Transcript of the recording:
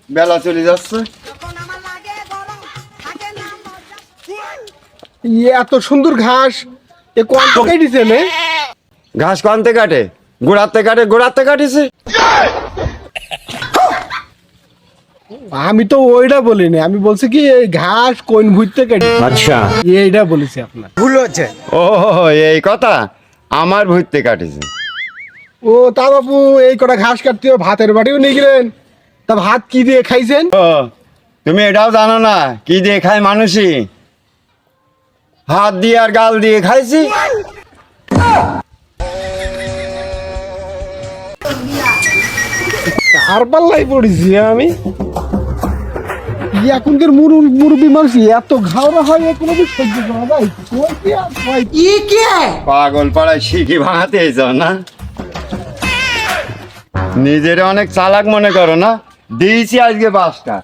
বেলা চলে যাচ্ছে। এত সুন্দর ঘাস এ কোন থেকে দিছে নে? ঘাস কানতে কাটে, গোড়াতে কাটিছে। আমি তো ওইটা বলিনি, আমি বলছি কি এই ঘাস কোন ভুঁই থেকে দিছে। আচ্ছা, এইটা বলেছি আপনার। ভুল হচ্ছে। ও এই কথা, আমার ভুইতে কাটিছে। ও তা বাবু, এই কটা ঘাস কাটতে ভাতের বাটিও নিয়ে গেলেন, তা ভাত কি দিয়ে খাইছেন? ও তুমি এটাও জানো না কি দিয়ে খায় মানুষই? হাত দিয়ে আর গাল দিয়ে খাইছি। আর পাল্লাই পড়েছি আমি। এখনকার মুরব্বী মানুষ এত ঘাওড়া হয়, কোনো সহ্য করা যায়? পাগল পাড়ায় শিখি ভাঙাতে যাও না, নিজের অনেক চালাক মনে করো না। দিয়েছি আজকে 5টা।